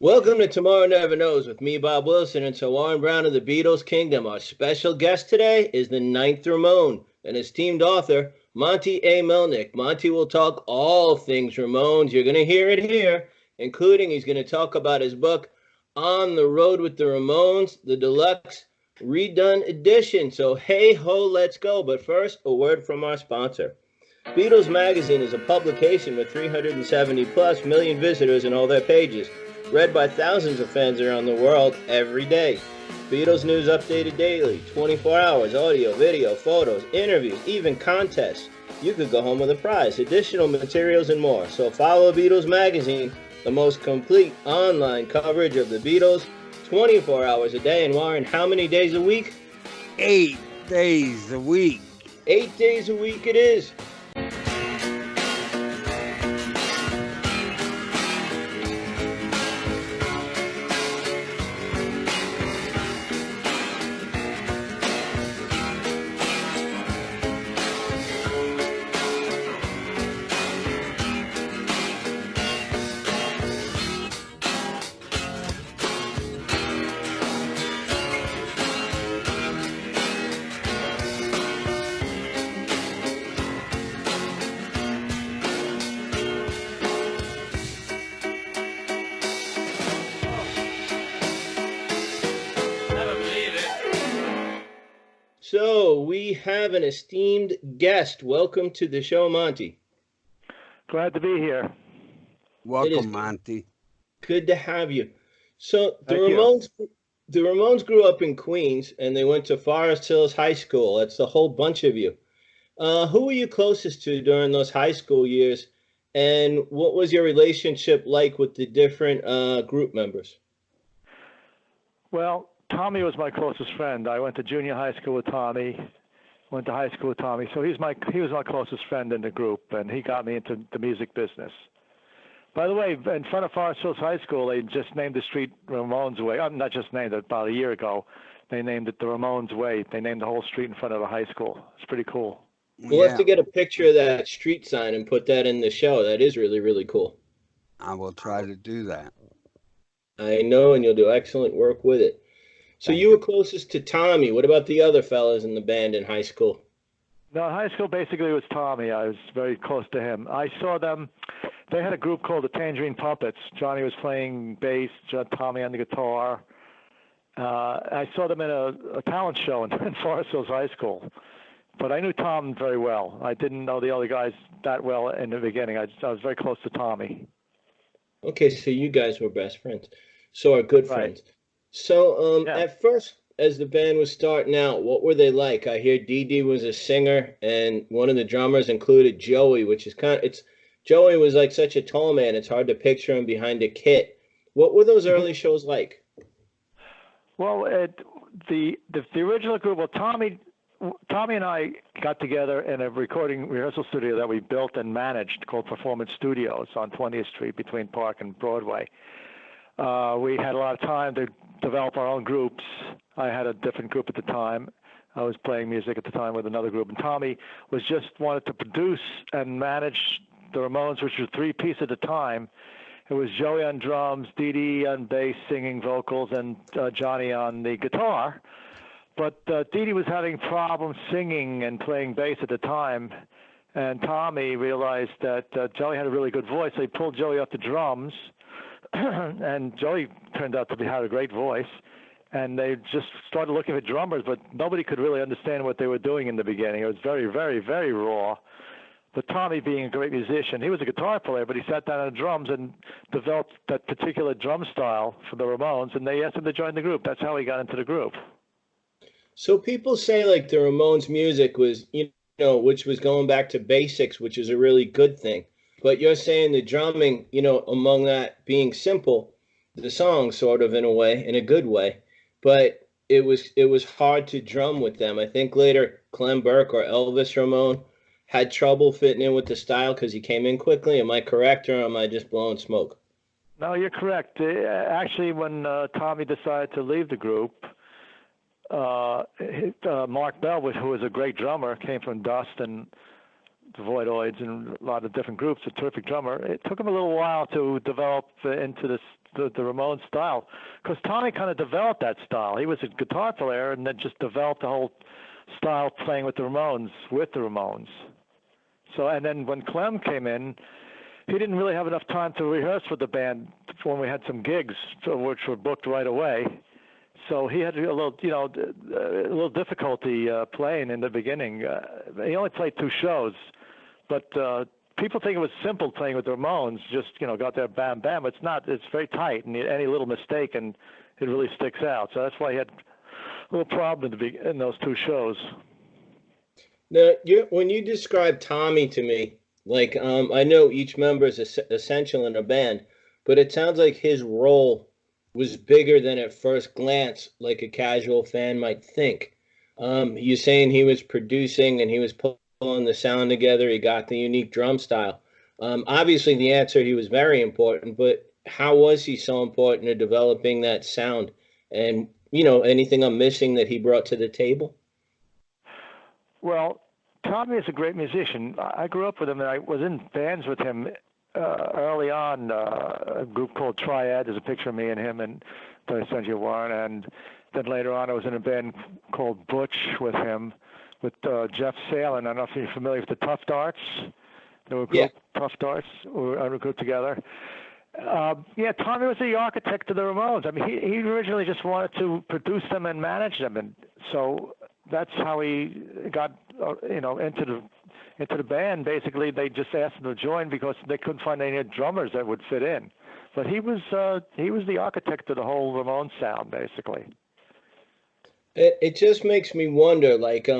Welcome to Tomorrow Never Knows with me, Bob Wilson, and Warren Brown of the Beatles Kingdom. Our special guest today is the ninth Ramone and esteemed author, Monte A.Melnick. Monty will talk all things Ramones. You're going to hear it here, including he's going to talk about his book, On the Road with the Ramones, the deluxe redone edition. So, hey ho, let's go. But first, a word from our sponsor. Beatles Magazine is a publication with 370 plus million visitors in all their pages, read by thousands of fans around the world every day. Beatles news updated daily, 24 hours, audio, video, photos, interviews, even contests. You could go home with a prize, additional materials, and more. So follow Beatles Magazine, the most complete online coverage of the Beatles, 24 hours a day. And Warren, how many days a week? 8 days a week. 8 days a week it is. So we have an esteemed guest. Welcome to the show, Monty. Glad to be here. Welcome, Monty. Good to have you. So Thank the Ramones grew up in Queens, and they went to Forest Hills High School. That's a whole bunch of you. Who were you closest to during those high school years, and what was your relationship like with the different group members? Well, Tommy was my closest friend. I went to junior high school with Tommy, went to high school with Tommy. So he was my closest friend in the group, and he got me into the music business. By the way, in front of Forest Hills High School, they just named the street Ramones Way. Not just named it, about a year ago. They named it the Ramones Way. They named the whole street in front of the high school. It's pretty cool. We'll have to get a picture of that street sign and put that in the show. That is really, really cool. I will try to do that. I know, and you'll do excellent work with it. So you were closest to Tommy. What about the other fellas in the band in high school? No, in high school basically it was Tommy. I was very close to him. I saw them. They had a group called the Tangerine Puppets. Johnny was playing bass, Tommy on the guitar. I saw them in a talent show in Forest Hills High School. But I knew Tom very well. I didn't know the other guys that well in the beginning. I was very close to Tommy. Okay, so you guys were best friends. So are good friends. So at first, as the band was starting out, what were they like? I hear Dee Dee was a singer, and one of the drummers included Joey, which is Joey was like such a tall man, it's hard to picture him behind a kit. What were those early shows like? Well, the original group, well, Tommy and I got together in a recording rehearsal studio that we built and managed called Performance Studios on 20th Street between Park and Broadway. We had a lot of time to develop our own groups. I had a different group at the time. I was playing music at the time with another group, and Tommy wanted to produce and manage the Ramones, which were three-piece at the time. It was Joey on drums, Dee Dee on bass, singing vocals, and Johnny on the guitar. But Dee Dee was having problems singing and playing bass at the time, and Tommy realized that Joey had a really good voice, so he pulled Joey off the drums. And Joey turned out to have a great voice, and they just started looking at drummers, but nobody could really understand what they were doing in the beginning. It was very, very, very raw. But Tommy, being a great musician, he was a guitar player, but he sat down on the drums and developed that particular drum style for the Ramones, and they asked him to join the group. That's how he got into the group. So people say like the Ramones music was, which was going back to basics, which is a really good thing. But you're saying the drumming, among that being simple, the song sort of in a way, in a good way, but it was hard to drum with them. I think later Clem Burke or Elvis Ramone had trouble fitting in with the style because he came in quickly. Am I correct, or am I just blowing smoke? No, you're correct. Actually, when Tommy decided to leave the group, Mark Bell, who was a great drummer, came from Dust and the Voidoids and a lot of different groups, a terrific drummer. It took him a little while to develop into this the Ramones style, because Tommy kind of developed that style. He was a guitar player and then just developed the whole style playing with the Ramones. So, and then when Clem came in, he didn't really have enough time to rehearse with the band when we had some gigs, which were booked right away. So he had a little difficulty playing in the beginning. He only played 2 shows, but people think it was simple playing with the Ramones. Just got there, bam, bam. It's not. It's very tight, and any little mistake and it really sticks out. So that's why he had a little problem in those 2 shows. Now, when you describe Tommy to me, like I know each member is essential in a band, but it sounds like his role was bigger than at first glance, like a casual fan might think. You're saying he was producing and he was pulling the sound together. He got the unique drum style. Obviously, the answer, he was very important, but how was he so important in developing that sound? And, anything I'm missing that he brought to the table? Well, Tommy is a great musician. I grew up with him, and I was in bands with him early on. A group called Triad. There's a picture of me and him, and I sent you one. And then later on, I was in a band called Butch with him, with Jeff Salen. I don't know if you're familiar with the Tough Darts. They were a group, Tough Darts. We were a group together. Tommy was the architect of the Ramones. I mean, he originally just wanted to produce them and manage them, and so that's how he got into the band. Basically, they just asked him to join because they couldn't find any drummers that would fit in. But he was the architect of the whole Ramones sound, basically. It just makes me wonder, like,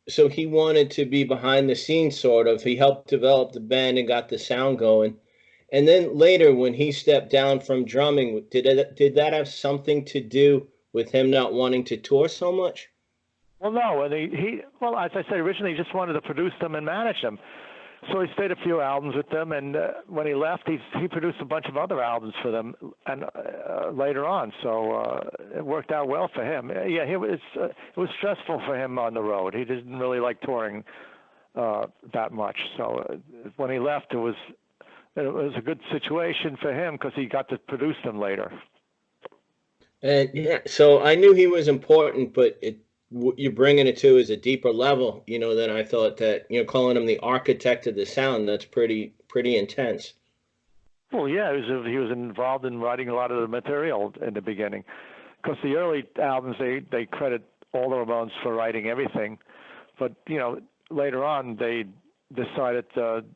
so he wanted to be behind the scenes, sort of. He helped develop the band and got the sound going. And then later, when he stepped down from drumming, did that have something to do with him not wanting to tour so much? Well, no, and well, as I said, originally he just wanted to produce them and manage them. So he stayed a few albums with them, and when he left, he produced a bunch of other albums for them, and later on. So it worked out well for him. It was stressful for him on the road. He didn't really like touring that much. So when he left, it was a good situation for him because he got to produce them later. And so I knew he was important, but you're bringing it to is a deeper level, than I thought. That calling him the architect of the sound, that's pretty intense. Well, yeah, he was involved in writing a lot of the material in the beginning, because the early albums they credit all the Ramones for writing everything, but later on they decided the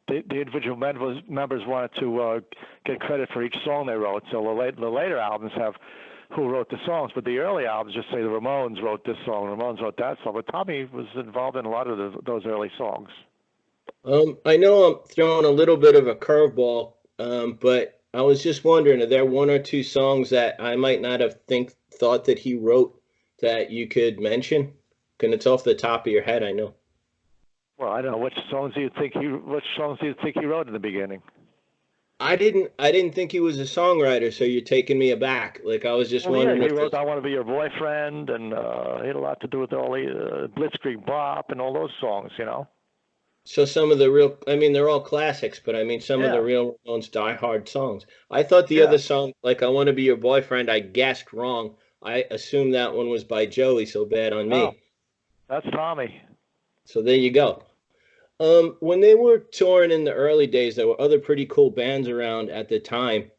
individual members wanted to get credit for each song they wrote. So the later albums have who wrote the songs, but the early albums just say the Ramones wrote this song, Ramones wrote that song. But Tommy was involved in a lot of those early songs. I know I'm throwing a little bit of a curveball, but I was just wondering, are there 1 or 2 songs that I might not have thought that he wrote that you could mention? Because it's off the top of your head, I know. Well, I don't know. Which songs do you think he wrote in the beginning? I didn't think he was a songwriter, so you're taking me aback. Like, I was just wondering. Yeah, he wrote "I Want to Be Your Boyfriend," and he had a lot to do with all the Blitzkrieg Bop and all those songs, So some of the they're all classics, but some of the real Ramones die-hard songs. I thought the other song, like "I Want to Be Your Boyfriend," I guessed wrong. I assumed that one was by Joey, so bad on me. Oh, that's Tommy. So there you go. When they were touring in the early days, there were other pretty cool bands around at the time,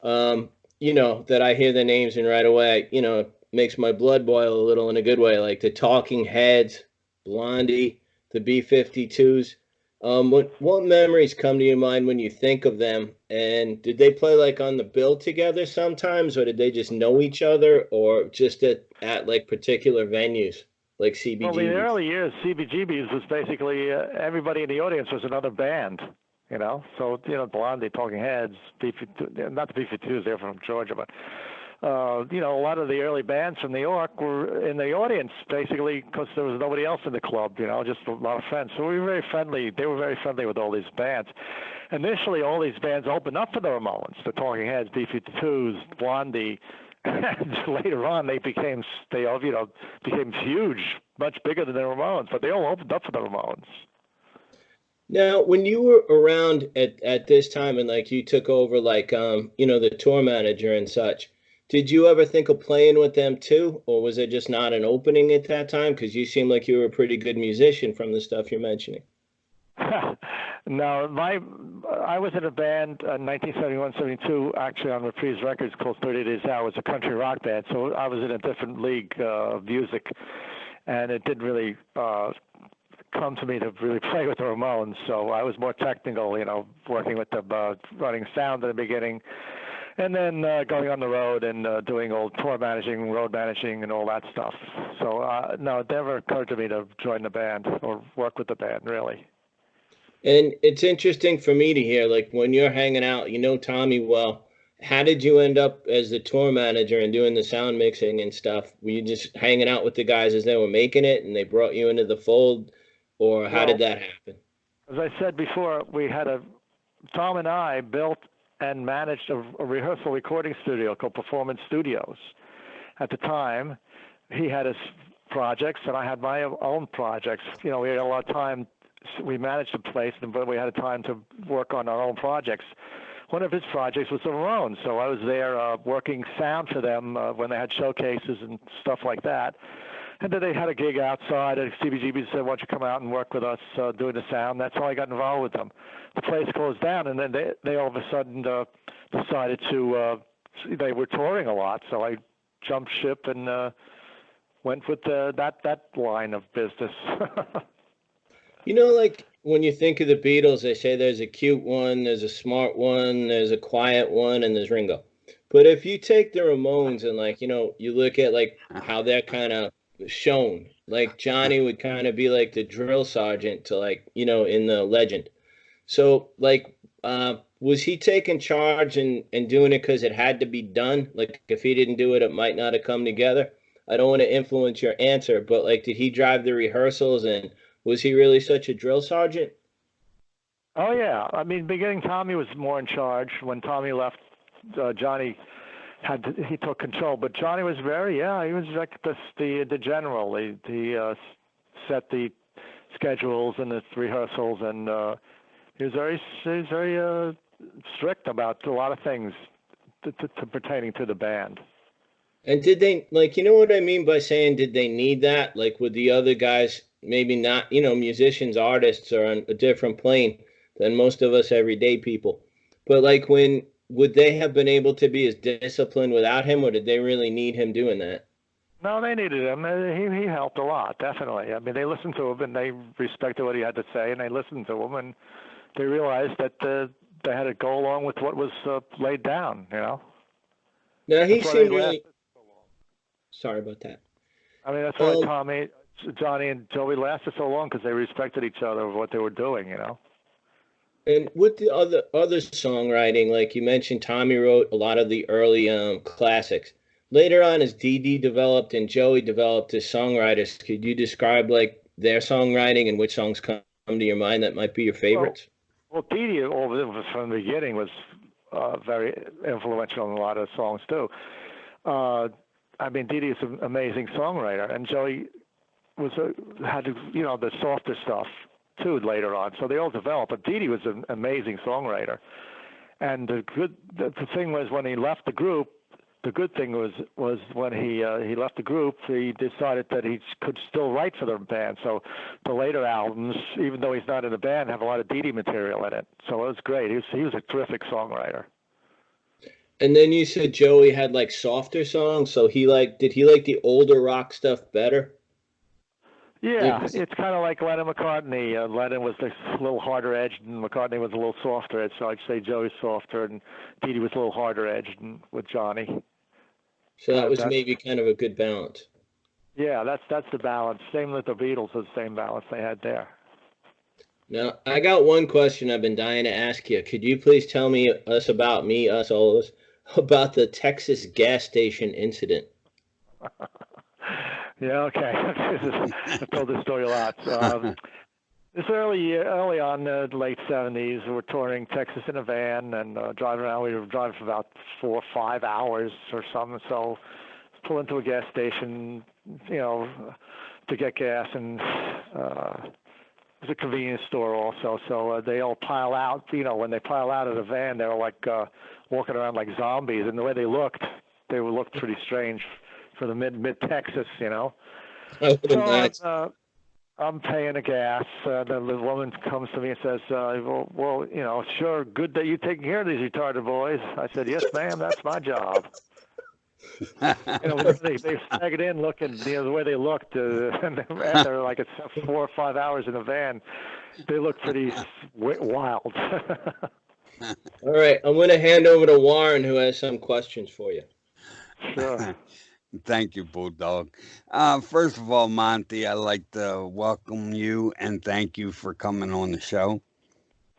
that I hear the names and right away, it makes my blood boil a little in a good way, like the Talking Heads, Blondie, the B-52s. What memories come to your mind when you think of them? And did they play like on the bill together sometimes, or did they just know each other, or just at like particular venues? Like CBGBs. Well, in the early years, CBGBs was basically everybody in the audience was another band, So, Blondie, Talking Heads, not the B-52s, they're from Georgia, but, a lot of the early bands from New York were in the audience, basically, because there was nobody else in the club, just a lot of friends. So we were very friendly. They were very friendly with all these bands. Initially, all these bands opened up for the Ramones, the Talking Heads, B-52s, Blondie. And later on, they became huge, much bigger than the Ramones. But they all opened up for the Ramones. Now, when you were around at this time and like you took over like the tour manager and such, did you ever think of playing with them too, or was it just not an opening at that time? Because you seem like you were a pretty good musician from the stuff you're mentioning. No, I was in a band in 1971, 72, actually on Reprise Records called 30 Days Out. It was a country rock band, so I was in a different league of music, and it didn't really come to me to really play with the Ramones. So I was more technical, working with the running sound in the beginning, and then going on the road and doing old tour managing, road managing, and all that stuff. So no, it never occurred to me to join the band or work with the band, really. And it's interesting for me to hear, like when you're hanging out, you know Tommy well. How did you end up as the tour manager and doing the sound mixing and stuff? Were you just hanging out with the guys as they were making it and they brought you into the fold? Or how did Well, that happen? as I said before, Tom and I built and managed a rehearsal recording studio called Performance Studios. At the time, he had his projects and I had my own projects. We had a lot of time. We managed the place, but we had time to work on our own projects. One of his projects was the Ramones, so I was there working sound for them when they had showcases and stuff like that. And then they had a gig outside at CBGB, said, why don't you come out and work with us doing the sound? That's how I got involved with them. The place closed down, and then they all of a sudden decided they were touring a lot, so I jumped ship and went with that line of business. Like when you think of the Beatles, they say there's a cute one, there's a smart one, there's a quiet one, and there's Ringo. But if you take the Ramones and like, you look at like how they're kind of shown, like Johnny would kind of be like the drill sergeant to like, in the legend. So like, was he taking charge and doing it because it had to be done? Like if he didn't do it, it might not have come together. I don't want to influence your answer, but like, did he drive the rehearsals and was he really such a drill sergeant? Oh yeah, I mean, beginning Tommy was more in charge. When Tommy left, Johnny he took control. But Johnny was he was like the general. He set the schedules and the rehearsals, and he was very strict about a lot of things to pertaining to the band. And did they like, what I mean by saying did they need that? Like with the other guys, maybe not, musicians, artists are on a different plane than most of us everyday people. But like when would they have been able to be as disciplined without him, or did they really need him doing that? No, they needed him. He helped a lot, definitely. I mean, they listened to him and they respected what he had to say, and they listened to him, and they realized that they had to go along with what was laid down. Now he That's why they seemed lasted really so long. sorry about that. I mean, that's why Johnny, and Joey lasted so long because they respected each other of what they were doing. And with the other songwriting, like you mentioned, Tommy wrote a lot of the early classics. Later on, as Dee Dee developed and Joey developed as songwriters, could you describe like their songwriting and which songs come to your mind that might be your favorites? Well, Dee Dee, from the beginning, was very influential in a lot of songs too. I mean, Dee Dee is an amazing songwriter, and Joey had the softer stuff too later on. So they all developed. But Dee Dee was an amazing songwriter, and the thing was when he left the group. The good thing was when he left the group, he decided that he could still write for the band. So the later albums, even though he's not in the band, have a lot of Dee Dee material in it. So it was great. He was a terrific songwriter. And then you said Joey had like softer songs, so did he like the older rock stuff better? Yeah, Like, it's kind of like Lennon McCartney. Lennon was a little harder edged, and McCartney was a little softer edged. So I'd say Joey's softer, and Dee Dee was a little harder edged with Johnny. so that was maybe kind of a good balance. Yeah, that's the balance. Same with the Beatles, the same balance they had there. Now, I got one question I've been dying to ask you. Could you please tell us all of us, about the Texas gas station incident? Yeah, okay. I've told this story a lot. This early on, the late '70s, we were touring Texas in a van and driving around. We were driving for about 4 or 5 hours or something. So, pull into a gas station, to get gas, and was a convenience store also. So they all pile out. You know, when they pile out of the van, they're like walking around like zombies, and the way they looked pretty strange for the mid Texas, you know. I would imagine. So I'm paying the gas. The woman comes to me and says, well, you know, sure, good that you're taking care of these retarded boys. I said, yes, ma'am, that's my job. You know, they staggered in looking, you know, the way they looked, and after like it's 4 or 5 hours in the van, they look pretty wild. All right, I'm going to hand over to Warren, who has some questions for you. Sure. Thank you, Bulldog. First of all, Monty, I'd like to welcome you and thank you for coming on the show.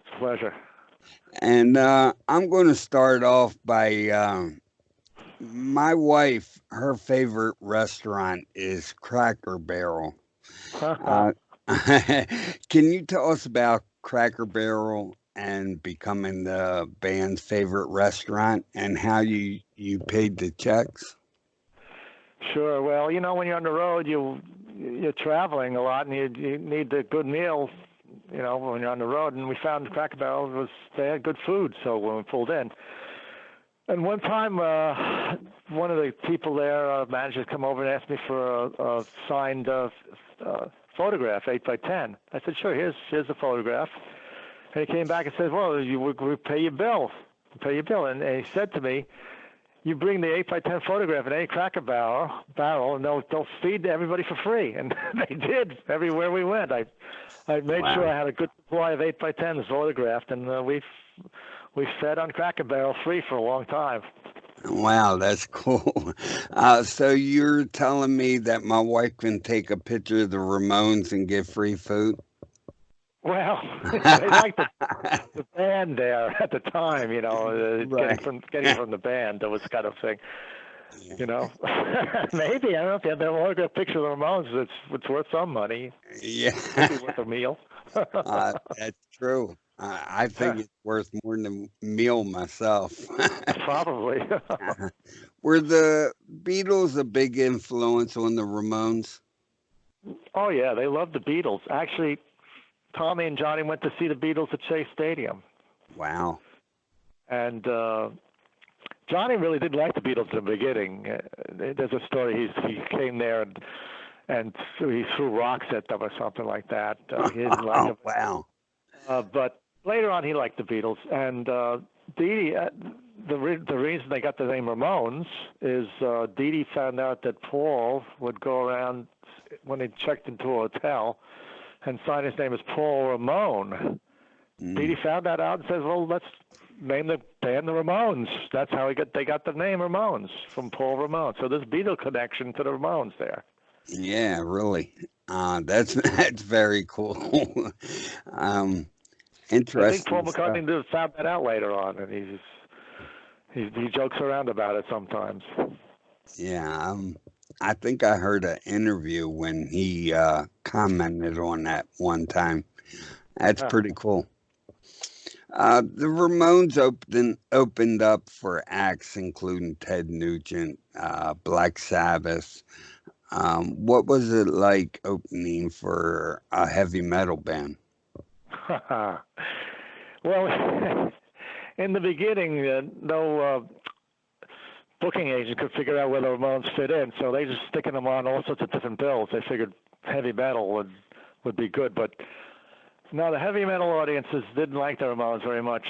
It's a pleasure. And I'm going to start off by my wife, her favorite restaurant is Cracker Barrel. Can you tell us about Cracker Barrel and becoming the band's favorite restaurant and how you paid the checks? Sure. Well, you know, when you're on the road, you're traveling a lot, and you need a good meal. You know, when you're on the road, and we found Cracker Barrel they had good food. So when we pulled in, and one time, one of the people there, managers, come over and asked me for a signed photograph, 8x10. I said, sure. Here's a photograph. And he came back and said, well, we pay your bill. And he said to me, you bring the 8x10 photograph in any Cracker Barrel, and they'll feed everybody for free. And they did everywhere we went. I made sure I had a good supply of 8x10s photographed, and we fed on Cracker Barrel free for a long time. Wow, that's cool. So you're telling me that my wife can take a picture of the Ramones and get free food? Well, they liked the band there at the time, you know, right. getting from the band, that was kind of thing, you know. Maybe, I don't know, if you have that autograph picture of the Ramones, it's worth some money. Yeah. Maybe worth a meal. That's true. I think it's worth more than a meal myself. Probably. Were the Beatles a big influence on the Ramones? Oh, yeah, they loved the Beatles. Actually, Tommy and Johnny went to see the Beatles at Shea Stadium. Wow. And Johnny really didn't like the Beatles in the beginning. There's a story, he came there and he threw rocks at them or something like that. He didn't like them. Wow. But later on, he liked the Beatles. And Dee Dee, the reason they got the name Ramones is Dee Dee found out that Paul would go around when he checked into a hotel and sign his name as Paul Ramone. Dee Dee found that out and says, well, let's name the band the Ramones. That's how they got the name Ramones, from Paul Ramone. So there's Beatle connection to the Ramones there. Yeah, really. That's very cool. Interesting. I think Paul McCartney found that out later on, and he jokes around about it sometimes. Yeah, I think I heard an interview when he commented on that one time. That's pretty cool. The Ramones opened up for acts including Ted Nugent, Black Sabbath. What was it like opening for a heavy metal band? Well, in the beginning, no booking agent could figure out where the Ramones fit in, so they just sticking them on all sorts of different bills. They figured heavy metal would be good, but no, the heavy metal audiences didn't like the Ramones very much.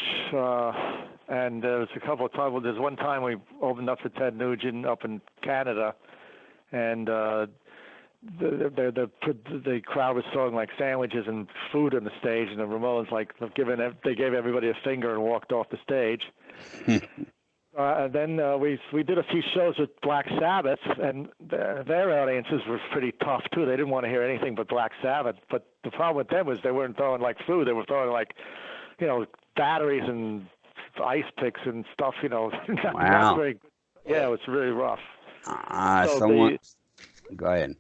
And there was a couple of times. Well, there's one time we opened up for Ted Nugent up in Canada, and the crowd was throwing like sandwiches and food on the stage, and the Ramones they gave everybody a finger and walked off the stage. And then we did a few shows with Black Sabbath, and their audiences were pretty tough too. They didn't want to hear anything but Black Sabbath. But the problem with them was they weren't throwing like food; they were throwing like, you know, batteries and ice picks and stuff. You know, not very good. Yeah, it was really rough. Go ahead.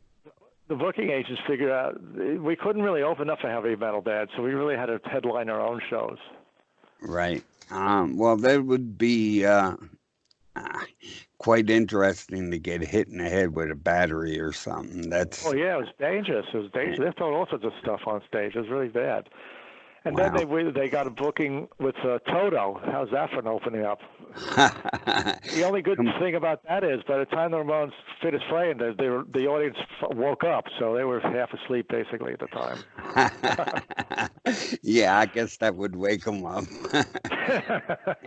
The booking agents figured out we couldn't really open up a heavy metal band, so we really had to headline our own shows. Right. Well, there would be quite interesting to get hit in the head with a battery or something. That's Oh yeah, it was dangerous. It was dangerous. They throwing all sorts of stuff on stage. It was really bad. And wow. then they got a booking with Toto. How's that for an opening up? The only good thing about that is, by the time the Ramones finished playing, the audience woke up, so they were half asleep basically at the time. Yeah, I guess that would wake them up.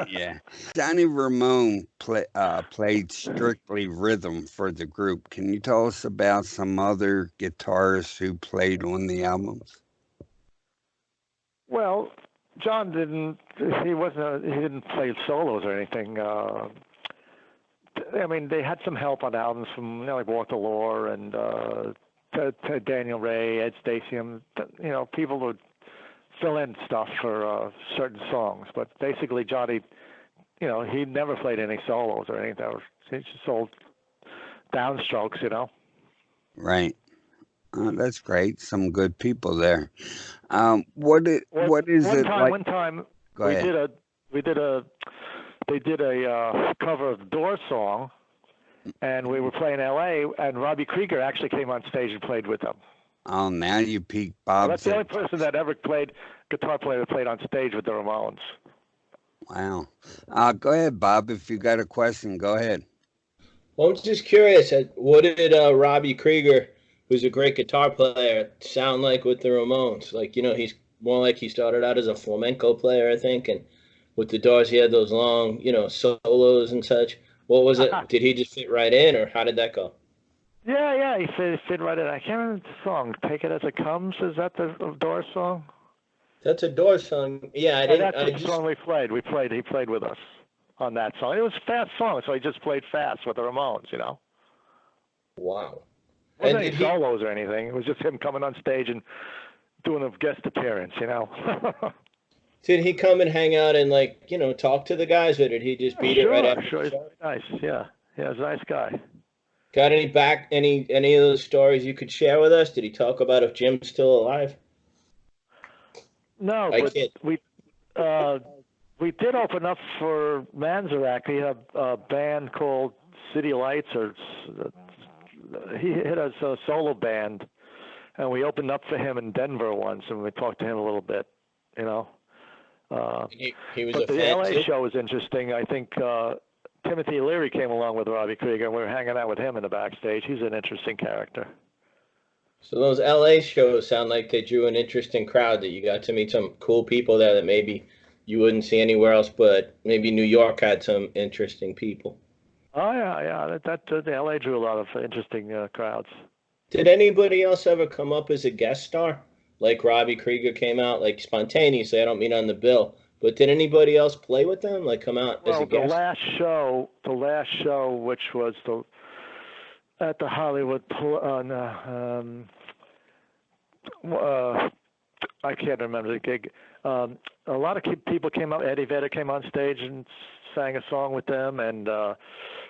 Yeah, Johnny Ramone played strictly rhythm for the group. Can you tell us about some other guitarists who played on the albums? Well, John didn't. He didn't play solos or anything. I mean, they had some help on albums from like Walter Lore and Daniel Ray, Ed Stasium. People would fill in stuff for certain songs. But basically, Johnny, he never played any solos or anything. He just all downstrokes, Right. That's great. Some good people there. What is it like? One time, Go ahead. they did a cover of the Doors song, and we were playing L.A. and Robbie Krieger actually came on stage and played with them. Oh, now you piqued Bob's. That's the only person that ever guitar player that played on stage with the Ramones. Wow. Go ahead, Bob. If you got a question, go ahead. Well, I'm just curious. What did Robbie Krieger, who's a great guitar player, sound like with the Ramones? Like, he's more like he started out as a flamenco player, I think, and with the Doors, he had those long, solos and such. What was it? Did he just fit right in, or how did that go? Yeah, he fit right in. I can't remember the song. Take It As It Comes. Is that the Doors song? That's a Doors song. Yeah, That's the song we played. He played with us on that song. It was a fast song, so he just played fast with the Ramones, Wow. It wasn't any solos or anything. It was just him coming on stage and doing a guest appearance, Did he come and hang out and talk to the guys, or did he just beat it right after? Sure, he's nice. Yeah, he's a nice guy. Got any of those stories you could share with us? Did he talk about if Jim's still alive? No, but we did open up for Manzarek. He had a band called City Lights, or he hit us a solo band, and we opened up for him in Denver once, and we talked to him a little bit, He was but a the fan LA too? show was interesting. I think Timothy Leary came along with Robbie Krieger, and we were hanging out with him in the backstage. He's an interesting character. So those LA shows sound like they drew an interesting crowd, that you got to meet some cool people there that maybe you wouldn't see anywhere else, but maybe New York had some interesting people. Oh, yeah. The LA drew a lot of interesting crowds. Did anybody else ever come up as a guest star? Like Robbie Krieger came out, like spontaneously, I don't mean on the bill, but did anybody else play with them, like come out as a guest? The last show, which was at the Hollywood, I can't remember the gig. A lot of people came up. Eddie Vedder came on stage and sang a song with them, and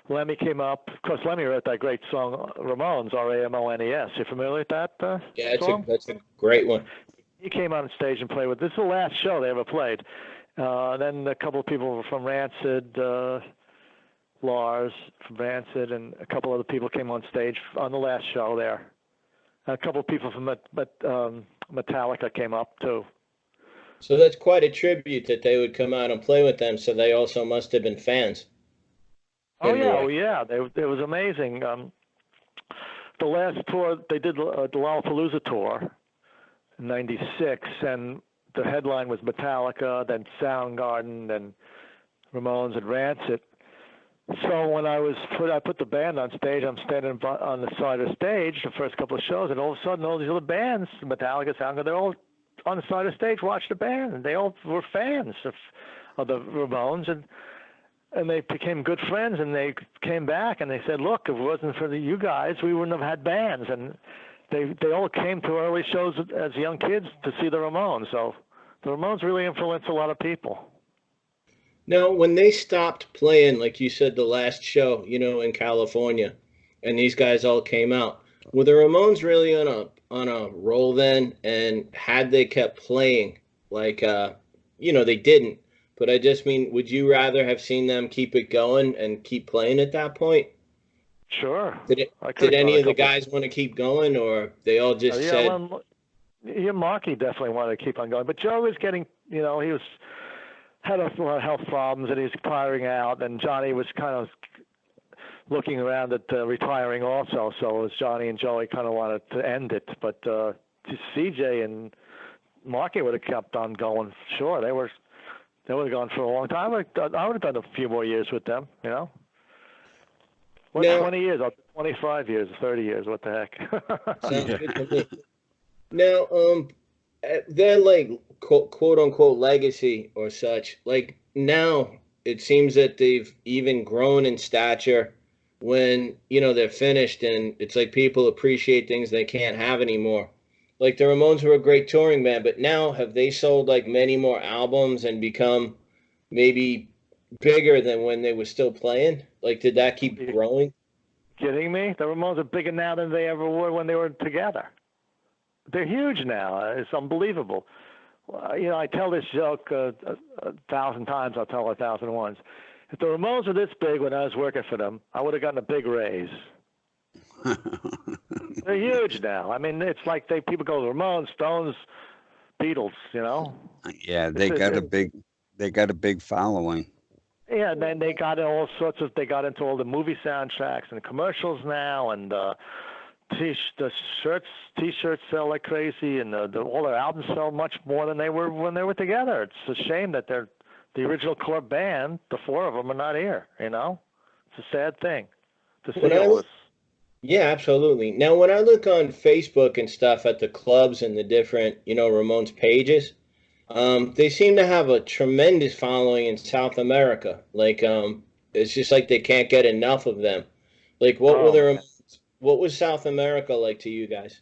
Lemmy came up. Of course, Lemmy wrote that great song, Ramones, R-A-M-O-N-E-S. You familiar with that Yeah, song? That's a great one. He came on stage and played with. This is the last show they ever played. Then a couple of people from Rancid, Lars from Rancid, and a couple other people came on stage on the last show there. A couple of people from Metallica came up too. So that's quite a tribute that they would come out and play with them. So they also must have been fans. Oh yeah. It was amazing. The last tour they did, the Lollapalooza tour in '96, and the headline was Metallica, then Soundgarden, then Ramones and Rancid. So when I put the band on stage, I'm standing on the side of the stage the first couple of shows, and all of a sudden all these other bands, Metallica, Soundgarden, they're all on the side of the stage watching the band, and they all were fans of the Ramones, and they became good friends, and they came back and they said, look, if it wasn't for you guys, we wouldn't have had bands. And they all came to early shows as young kids to see the Ramones. So the Ramones really influenced a lot of people. Now, when they stopped playing, like you said, the last show, in California, and these guys all came out, were the Ramones really on a roll then? And had they kept playing, like, they didn't, but I just mean, would you rather have seen them keep it going and keep playing at that point? Sure. Did any of the guys want to keep going, or they all just said? Well, yeah, Marky definitely wanted to keep on going, but Joe was getting, he had a lot of health problems and he was tiring out, and Johnny was kind of looking around at retiring also. So it was Johnny and Joey kind of wanted to end it, but CJ and Marky would have kept on going. Sure, they would have gone for a long time. I would have done a few more years with them. What, 20 years? 25 years, 30 years. What the heck? Sounds good to me. Now, their like quote unquote legacy or such, like now it seems that they've even grown in stature when they're finished, and it's like people appreciate things they can't have anymore. Like the Ramones were a great touring band, but now have they sold like many more albums and become maybe bigger than when they were still playing? Like, did that keep growing? Kidding me? The Ramones are bigger now than they ever were when they were together. They're huge now. It's unbelievable. I tell this joke 1,000 times. I'll tell it 1,000 once. If the Ramones were this big when I was working for them, I would have gotten a big raise. They're huge now. I mean, it's like people go Ramones, Stones, Beatles. Yeah, they got a big following. Yeah, and then they got into all the movie soundtracks and commercials now, and the T-shirts sell like crazy, and all their albums sell much more than they were when they were together. It's a shame that the original core band, the four of them, are not here. It's a sad thing to see all this. Yeah, absolutely. Now, when I look on Facebook and stuff at the clubs and the different, Ramones pages, they seem to have a tremendous following in South America. Like, it's just like they can't get enough of them. Like, what was South America like to you guys?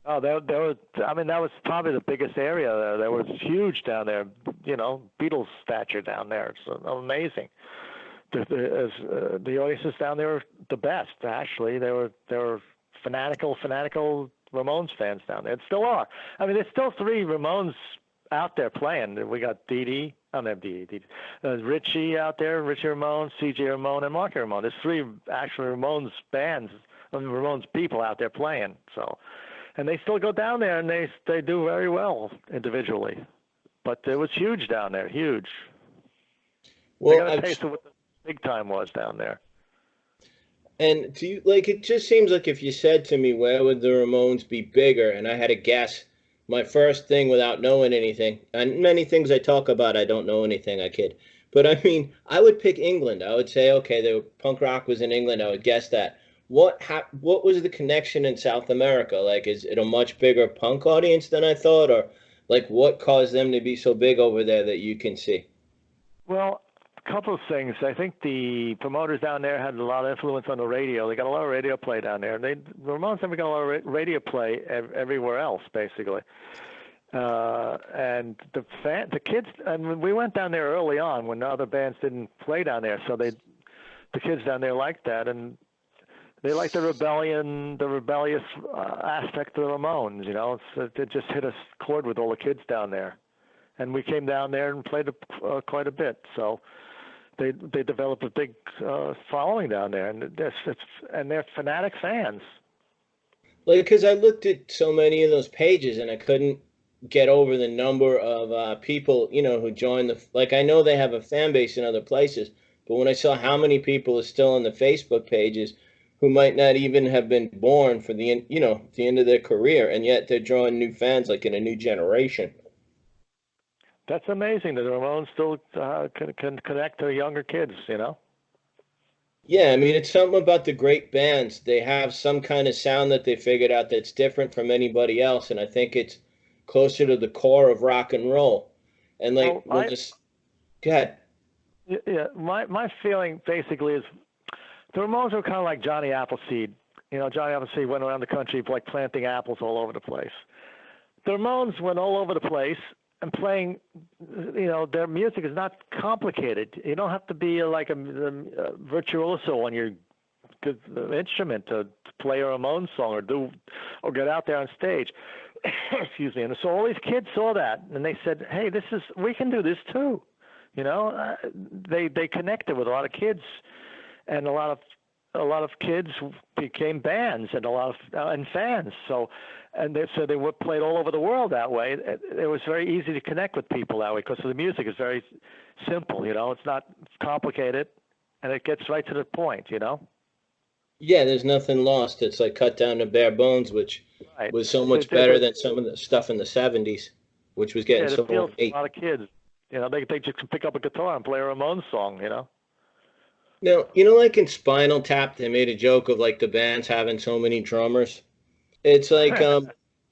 Oh, that was probably the biggest area there. There was huge down there, Beatles stature down there. It's amazing. The audiences down there were the best, actually. They were fanatical Ramones fans down there. And still are. I mean, there's still 3 Ramones out there playing. We got Dee I don't have Dee Richie out there, Richie Ramone, C.J. Ramone, and Marky Ramone. There's 3 actual Ramones bands, Ramones people out there playing. So, and they still go down there, and they do very well individually. But it was huge down there, huge. Well, they got a taste of what the big time was down there. And do you it just seems like if you said to me, where would the Ramones be bigger, and I had to guess, my first thing without knowing anything, and many things I talk about, I don't know anything, I kid. But I mean, I would pick England. I would say, okay, punk rock was in England. I would guess that. What was the connection in South America? Like, is it a much bigger punk audience than I thought, or like what caused them to be so big over there that you can see? Well, a couple of things. I think the promoters down there had a lot of influence on the radio. They got a lot of radio play down there. The Ramones never got a lot of radio play everywhere else, basically. And the kids, and we went down there early on when other bands didn't play down there, so the kids down there liked that, and they liked the rebellious aspect of the Ramones. It just hit a chord with all the kids down there, and we came down there and played quite a bit. So they developed a big following down there, and they're fanatic fans. Like, because I looked at so many of those pages and I couldn't get over the number of people, who joined I know they have a fan base in other places, but when I saw how many people are still on the Facebook pages who might not even have been born for the end of their career, and yet they're drawing new fans like in a new generation. That's amazing that the Ramones still can connect to younger kids, Yeah, I mean, it's something about the great bands. They have some kind of sound that they figured out that's different from anybody else, and I think it's closer to the core of rock and roll. And go ahead. Yeah, my feeling basically is the Ramones were kind of like Johnny Appleseed. Johnny Appleseed went around the country like planting apples all over the place. The Ramones went all over the place and playing, their music is not complicated. You don't have to be like a virtuoso on your instrument to play a Ramones song or get out there on stage. Excuse me. And so all these kids saw that and they said, "Hey, we can do this too." They connected with a lot of kids, and a lot of kids became bands and a lot of and fans. So they were played all over the world that way. It was very easy to connect with people that way because the music is very simple. It's not complicated, and it gets right to the point. Yeah, there's nothing lost. It's like cut down to bare bones, which Right. was so much better than some of the stuff in the 70s, which was getting it so appeals to a late. lot of kids. They just can pick up a guitar and play a Ramones song. Now, like in Spinal Tap, they made a joke of like the bands having so many drummers. It's like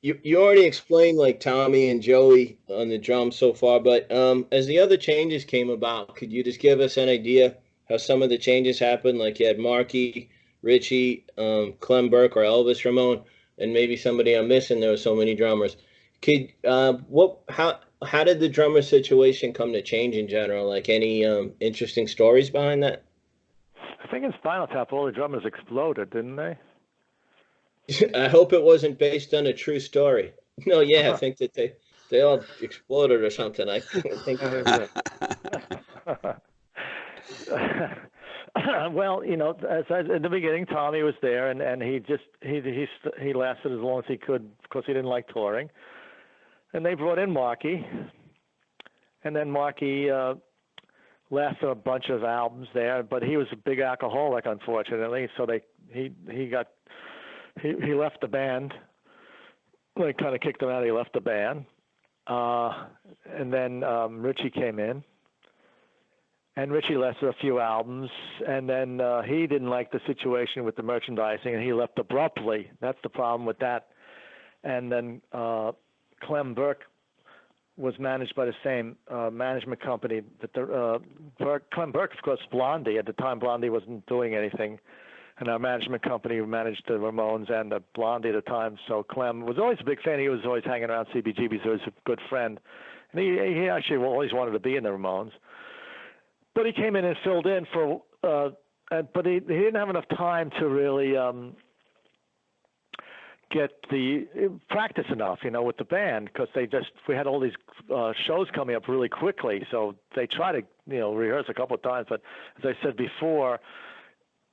you already explained like Tommy and Joey on the drums so far, but as the other changes came about, could you just give us an idea how some of the changes happened? Like you had Marky, Richie, Clem Burke, or Elvis Ramon, and maybe somebody I'm missing. There were so many drummers. Could how did the drummer situation come to change in general? Like any interesting stories behind that? I think in Spinal Tap, all the drummers exploded, didn't they? I hope it wasn't based on a true story. No, yeah, I think that they all exploded or something. I think. Well, as in the beginning, Tommy was there, and he lasted as long as he could because he didn't like touring. And they brought in Marky, and then Marky lasted a bunch of albums there, but he was a big alcoholic, unfortunately. So he left the band. They kind of kicked him out. He left the band, and then Richie came in. And Richie lasted a few albums, and then he didn't like the situation with the merchandising, and he left abruptly. That's the problem with that. And then Clem Burke was managed by the same management company that Clem Burke, of course, Blondie. At the time, Blondie wasn't doing anything, and our management company managed the Ramones and the Blondie at the time. So Clem was always a big fan. He was always hanging around CBGB, so he was a good friend. And he actually always wanted to be in the Ramones. But he came in and filled in for, but he didn't have enough time to really get the practice enough, with the band because we had all these shows coming up really quickly. So they try to, rehearse a couple of times. But as I said before,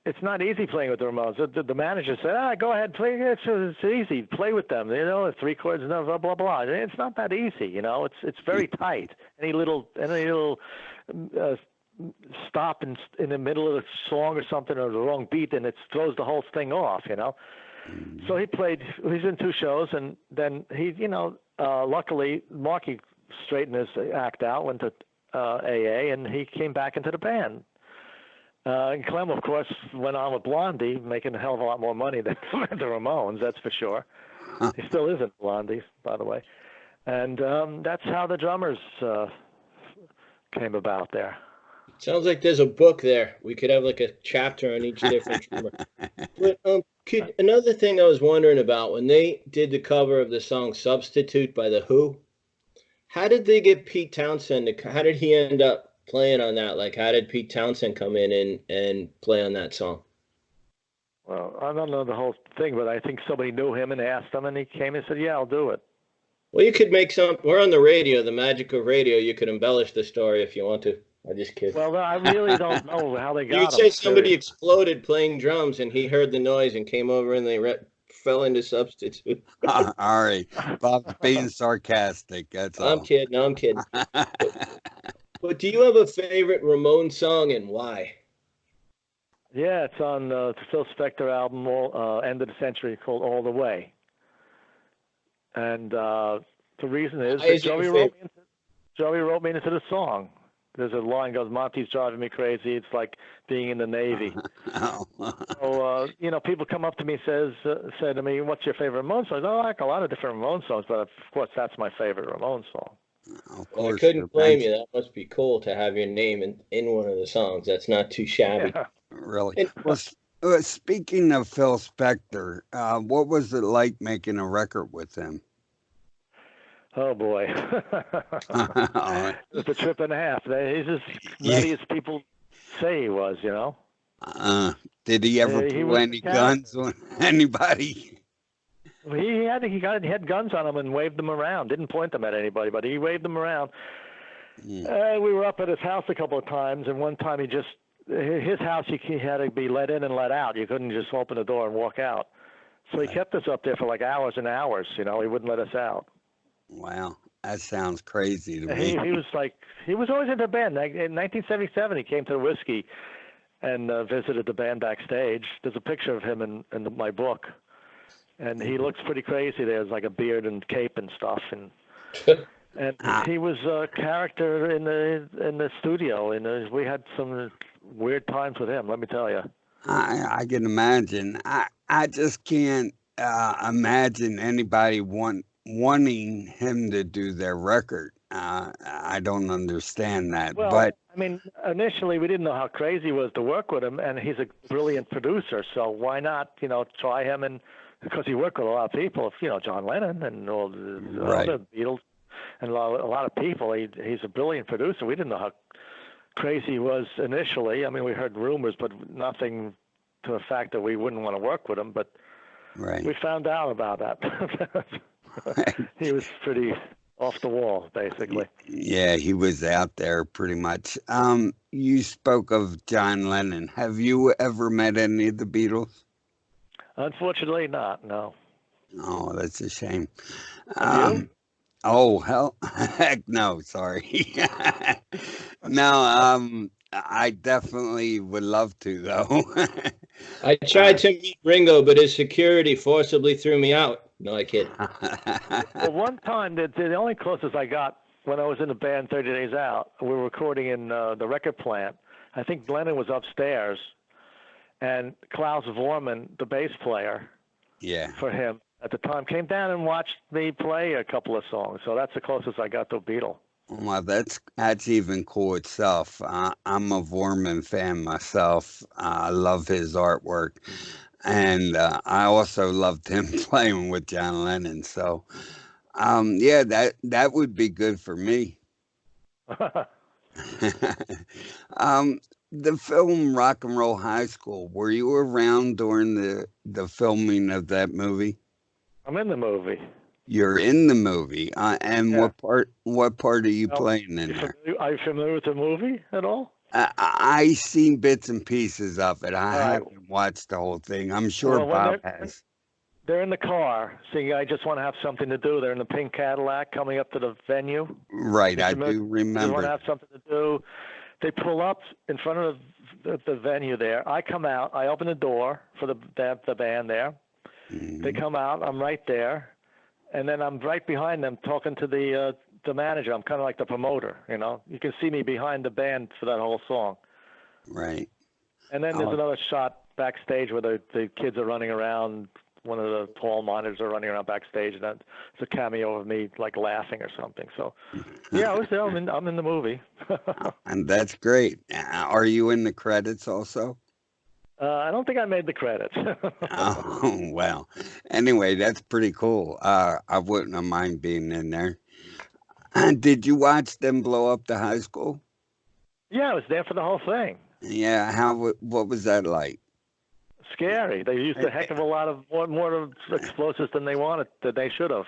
it's not easy playing with the Ramones. The manager said, go ahead, play. It's easy. Play with them. 3 chords, blah, blah, blah. It's not that easy, It's very tight. Any little stop in the middle of the song or something or the wrong beat, and it throws the whole thing off, So he's in 2 shows, and then he, luckily Marky straightened his act out, went to AA, and he came back into the band. And Clem, of course, went on with Blondie, making a hell of a lot more money than the Ramones, that's for sure. He still isn't Blondie, by the way. And that's how the drummers came about there. Sounds like there's a book there. We could have like a chapter on each different drummer. But another thing I was wondering about when they did the cover of the song "Substitute" by the Who, how did they get Pete Townsend? How did he end up playing on that? Like, how did Pete Townsend come in and play on that song? Well, I don't know the whole thing, but I think somebody knew him and asked him, and he came and said, "Yeah, I'll do it." Well, you could make some. We're on the radio, the magic of radio. You could embellish the story if you want to. I just kidding. Well, I really don't know how they got him. You could say somebody exploded playing drums and he heard the noise and came over and they fell into Substitute. All right. Bob's being sarcastic. That's all. I'm kidding. But do you have a favorite Ramones song and why? Yeah, it's on the Phil Spector album, End of the Century, called All the Way. And the reason is that Joey wrote me into the song. There's a line goes, "Monty's driving me crazy. It's like being in the Navy." So, people come up to me say to me, "What's your favorite Ramones song?" I like a lot of different Ramones songs, but of course, that's my favorite Ramones song. Well, I couldn't blame you. That must be cool to have your name in one of the songs. That's not too shabby. Yeah. Really. Well, speaking of Phil Spector, what was it like making a record with him? Oh, boy. It's a trip and a half. He's as nutty as people say he was, Did he ever pull any guns on anybody? He had guns on him and waved them around. Didn't point them at anybody, but he waved them around. We were up at his house a couple of times, and one time his house, he had to be let in and let out. You couldn't just open the door and walk out. So he kept us up there for like hours and hours. He wouldn't let us out. Wow, that sounds crazy to me. He was always in the band. In 1977, he came to the Whiskey and visited the band backstage. There's a picture of him in my book, and he looks pretty crazy. There's like a beard and cape and stuff, and he was a character in the studio. And we had some weird times with him. Let me tell you. I can imagine. I just can't imagine anybody wanting him to do their record. I don't understand that. Well, but I mean, initially we didn't know how crazy he was to work with him, and he's a brilliant producer. So why not, try him? And because he worked with a lot of people, John Lennon and all the other Beatles, and a lot of people. He's a brilliant producer. We didn't know how crazy he was initially. I mean, we heard rumors, but nothing to the fact that we wouldn't want to work with him. But we found out about that. He was pretty off the wall, basically. Yeah, he was out there pretty much. You spoke of John Lennon. Have you ever met any of the Beatles? Unfortunately not, no. Oh, that's a shame. Have you? Oh, hell, heck no, sorry. No, I definitely would love to, though. I tried to meet Ringo, but his security forcibly threw me out. No, I kid. Well, one time, the only closest I got when I was in the band 30 Days Out, we were recording in the record plant. I think Lennon was upstairs, and Klaus Vormann, the bass player for him at the time, came down and watched me play a couple of songs. So that's the closest I got to a Beatle. Well, that's even cool itself. I'm a Vormann fan myself. I love his artwork. And I also loved him playing with John Lennon. So, yeah, that would be good for me. The film Rock and Roll High School, were you around during the filming of that movie? I'm in the movie. You're in the movie. And what part are you playing in there? Are you familiar with the movie at all? I seen bits and pieces of it. I haven't watched the whole thing. I'm sure Bob has. They're in the car, saying, I just want to have something to do. They're in the pink Cadillac coming up to the venue. Right, I do remember. They want to have something to do. They pull up in front of the venue there. I come out. I open the door for the band there. Mm-hmm. They come out. I'm right there. And then I'm right behind them talking to the manager. I'm kind of like the promoter, You can see me behind the band for that whole song. Right. And then there's another shot backstage where the kids are running around. One of the hall monitors are running around backstage, and it's a cameo of me like laughing or something. So, yeah, I was there. I'm in the movie. And that's great. Are you in the credits also? I don't think I made the credits. Oh, well. Anyway, that's pretty cool. I wouldn't have mind being in there. Did you watch them blow up the high school? Yeah, I was there for the whole thing. Yeah, what was that like? Scary. They used a heck of a lot of more explosives than they should have.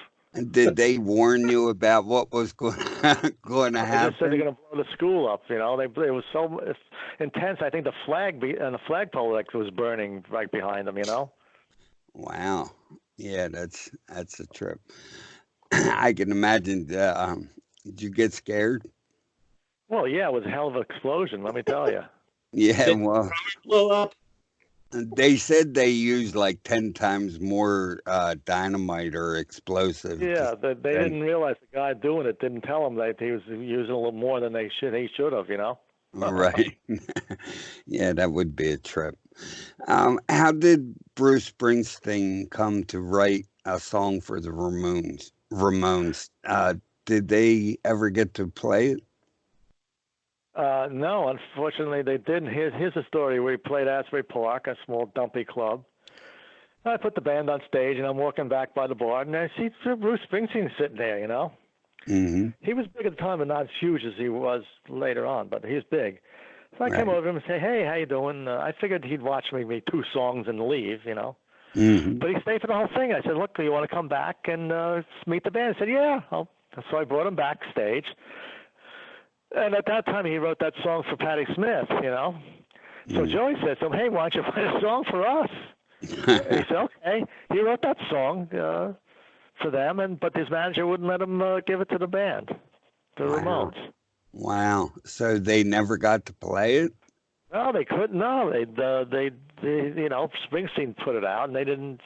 Did they warn you about what was going to happen? They just said they're going to blow the school up. It was so intense. I think the flagpole was burning right behind them. Wow. Yeah, that's a trip. I can imagine. Did you get scared? Well, yeah, it was a hell of an explosion. Let me tell you. Yeah, well, blow up. They said they used like 10 times more dynamite or explosive. Yeah, they didn't realize the guy doing it didn't tell them that he was using a little more than he should have, Right. Yeah, that would be a trip. How did Bruce Springsteen come to write a song for the Ramones? Did they ever get to play it? No, unfortunately they didn't. Here's a story. We played Asbury Park, a small dumpy club. I put the band on stage, and I'm walking back by the bar, and I see Bruce Springsteen sitting there, Mm-hmm. He was big at the time, but not as huge as he was later on, but he was big. So I came over to him and say, hey, how you doing? I figured he'd watch maybe 2 songs and leave, Mm-hmm. But he stayed for the whole thing. I said, look, do you want to come back and meet the band? He said, yeah. So I brought him backstage. And at that time, he wrote that song for Patti Smith, you know. So Joey said to him, "Hey, why don't you write a song for us?" And he said, "Okay." He wrote that song for them, but his manager wouldn't let him give it to the band, the Ramones. Wow. So they never got to play it? No, they couldn't. No, they you know, Springsteen put it out, and they didn't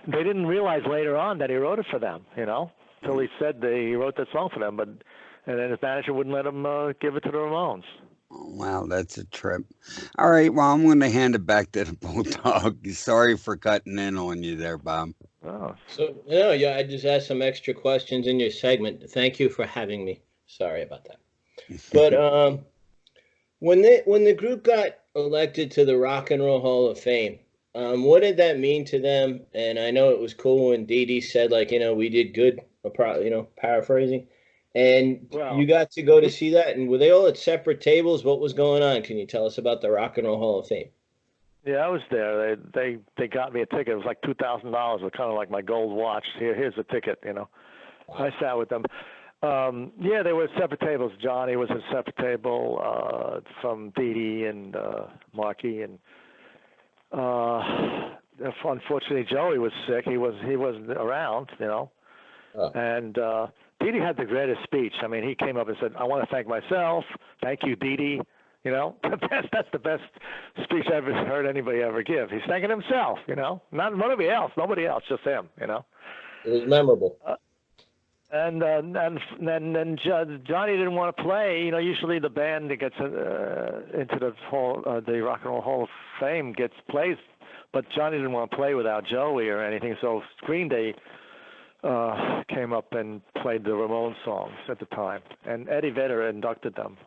they didn't realize later on that he wrote it for them, you know, until he said he wrote that song for them, and then his manager wouldn't let him give it to the Ramones. Wow, that's a trip. All right, well, I'm going to hand it back to the Bulldog. Sorry for cutting in on you there, Bob. Oh. So, no, yeah, I just asked some extra questions in your segment. Thank you for having me. Sorry about that. But when the group got elected to the Rock and Roll Hall of Fame, what did that mean to them? And I know it was cool when Dee Dee said, like, we did good, paraphrasing. And you got to go to see that. And were they all at separate tables? What was going on? Can you tell us about the Rock and Roll Hall of Fame? Yeah, I was there. They got me a ticket. It was like $2,000. It was kind of like my gold watch. Here's the ticket, you know. Wow. I sat with them. Yeah, they were at separate tables. Johnny was at a separate table from Dee Dee and Marky, and unfortunately Joey was sick. He wasn't around, you know. And Dee Dee had the greatest speech. I mean, he came up and said, "I want to thank myself. Thank you, Dee Dee." You know, that's the best speech I've ever heard anybody ever give. He's thanking himself, you know, not nobody else, just him, you know. It was memorable. And then Johnny didn't want to play. You know, usually the band that gets into the Rock and Roll Hall of Fame plays, but Johnny didn't want to play without Joey or anything. So Green Day came up and played the Ramones songs at the time, and Eddie Vedder inducted them.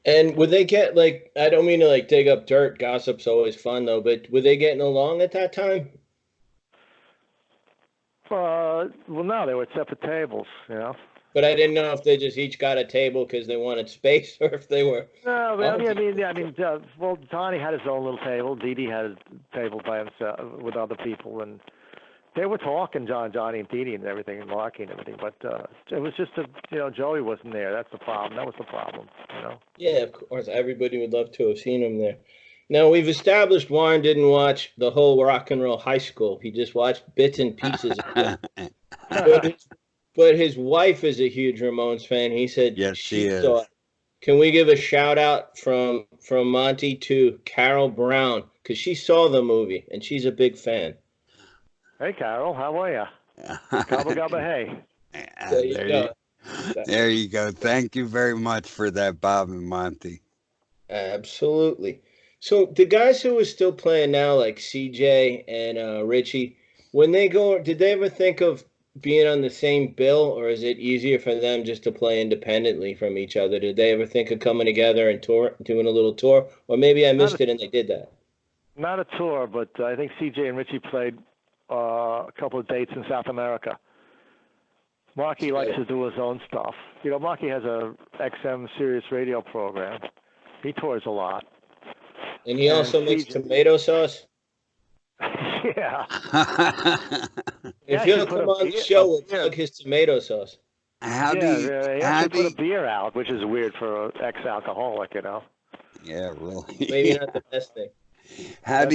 And would they get, like, I don't mean to, like, dig up dirt. Gossip's always fun, though, but were they getting along at that time? Well, no, they were at separate tables, you know. But I didn't know if they just each got a table because they wanted space, or if they were. No, well, well, Johnny had his own little table. Dee Dee had a table by himself with other people, and they were talking, Johnny and Dee Dee and everything, and Marky and everything. But it was just Joey wasn't there. That's the problem. That was the problem, you know. Yeah, of course. Everybody would love to have seen him there. Now, we've established Warren didn't watch the whole Rock and Roll High School. He just watched bits and pieces of it. But his wife is a huge Ramones fan. He said, yes, she is. Can we give a shout out from Monty to Carol Brown? Because she saw the movie, and she's a big fan. Hey, Carol, how are you? Gabba gabba hey. There you go. Thank you very much for that, Bob and Monty. Absolutely. So the guys who are still playing now, like CJ and Richie, when they go, did they ever think of being on the same bill, or is it easier for them just to play independently from each other? Did they ever think of coming together and doing a little tour? Or maybe I missed it and they did that. Not a tour, but I think CJ and Richie played a couple of dates in South America. Marky likes to do his own stuff. You know, Marky has a XM Sirius radio program. He tours a lot. And he also makes tomato sauce? Yeah. If he'll come on the show, we'll plug his tomato sauce. He actually put a beer out, which is weird for an ex-alcoholic, you know. Yeah, really. Maybe not the best thing. How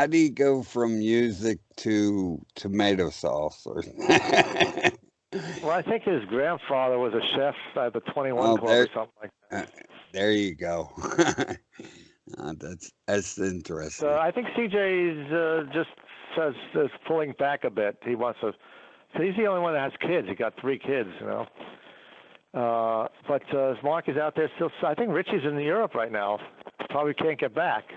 do you go from music to tomato sauce? Well, I think his grandfather was a chef at the 21 Club or something like that. There you go. That's interesting. So I think CJ's just is pulling back a bit. He wants to. So he's the only one that has kids. He got 3 kids, you know. But Mark is out there still. I think Richie's in Europe right now. Probably can't get back.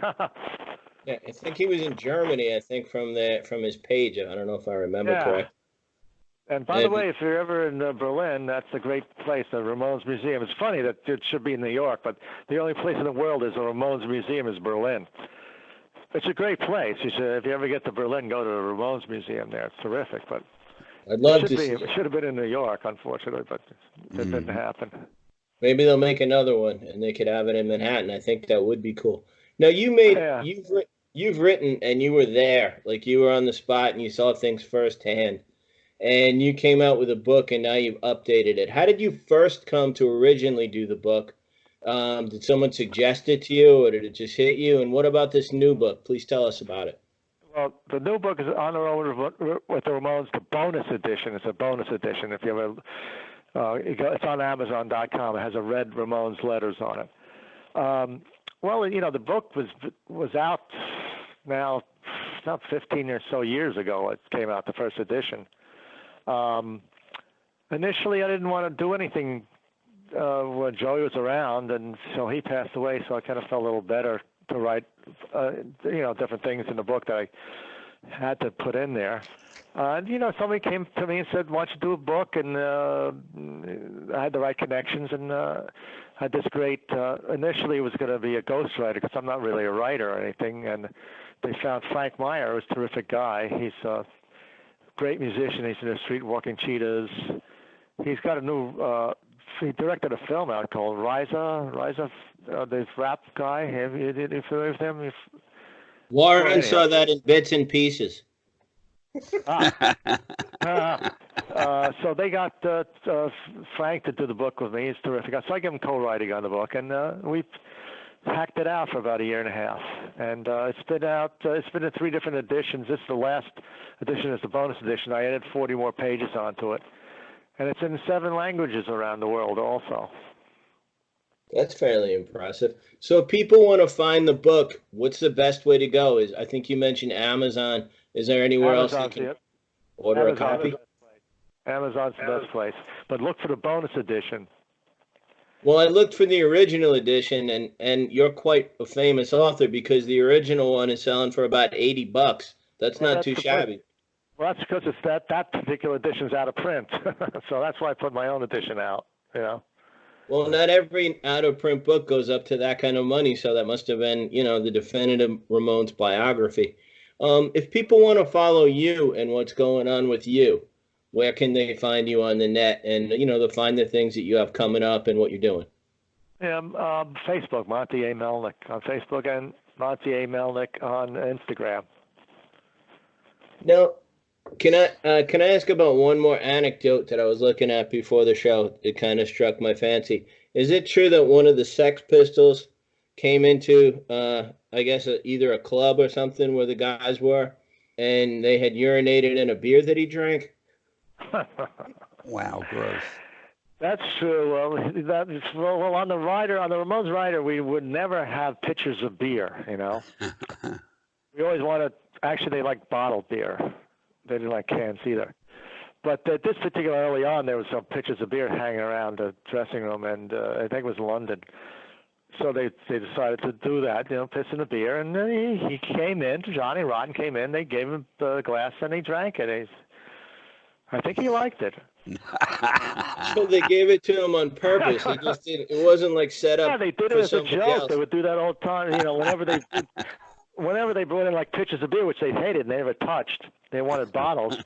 Yeah, I think he was in Germany. I think from his page. I don't know if I remember correct. And by the way, if you're ever in Berlin, that's a great place, the Ramones Museum. It's funny that it should be in New York, but the only place in the world is a Ramones Museum is Berlin. It's a great place. You should, if you ever get to Berlin, go to the Ramones Museum there. It's terrific. But I'd love to see. It should have been in New York, unfortunately, but it didn't happen. Maybe they'll make another one, and they could have it in Manhattan. I think that would be cool. Now, you've written, and you were there. Like, you were on the spot, and you saw things firsthand. and you came out with a book, and now you've updated it. How did you first come to originally do the book? Did someone suggest it to you, or did it just hit you? And what about this new book? Please tell us about it. Well, the new book is on the road with the Ramones, the bonus edition. It's a bonus edition. If you ever, it's on Amazon.com. It has a red Ramones letters on it. Well, you know, the book was out now, not 15 or so years ago. It came out, the first edition. Initially, I didn't want to do anything when Joey was around, and so he passed away. So I kind of felt a little better to write, you know, different things in the book that I had to put in there. And you know, somebody came to me and said, "Why don't you do a book?" And I had the right connections, and had this great. Initially, it was going to be a ghostwriter because I'm not really a writer or anything, and they found Frank Meyer, who's a terrific guy. He's a great musician. He's in the Street Walking Cheetahs. He's got a new. He directed a film out called Riza, this rap guy. Have you familiar with him? Warren saw that in bits and pieces. So they got Frank to do the book with me. He's terrific. So I give him co-writing on the book, and we hacked it out for about a year and a half. And it's been out. It's been in 3 different editions. This is the last edition. Is the bonus edition. I added 40 more pages onto it. And it's in 7 languages around the world also. That's fairly impressive. So if people want to find the book, what's the best way to go? I think you mentioned Amazon. Is there anywhere else you can order a copy? Amazon's the best place. But look for the bonus edition. Well, I looked for the original edition, and you're quite a famous author because the original one is selling for about $80. That's not too shabby. Well, that's because it's that particular edition's out of print, so that's why I put my own edition out. You know. Well, not every out-of-print book goes up to that kind of money, so that must have been, you know, the definitive Ramones biography. If people want to follow you and what's going on with you, where can they find you on the net and, you know, to find the things that you have coming up and what you're doing? Yeah, Facebook, Monte A.Melnick on Facebook, and Monte A.Melnick on Instagram. Now, can I ask about one more anecdote that I was looking at before the show? It kind of struck my fancy. Is it true that one of the Sex Pistols came into, I guess, either a club or something where the guys were, and they had urinated in a beer that he drank? Wow, gross. That's true. Well, on the Ramones rider, we would never have pitchers of beer. You know, we always wanted. Actually, they like bottled beer. They didn't like cans either. But this particular early on, there was some pitchers of beer hanging around the dressing room, and I think it was London. So they decided to do that, you know, piss in the beer. And then he came in, Johnny Rotten came in, they gave him the glass, and he drank it. I think he liked it. So they gave it to him on purpose. He just didn't. It wasn't like set up. Yeah, they did it as a joke. Else. They would do that all the time. You know, whenever they brought in like pitchers of beer, which they hated and they never touched, they wanted bottles,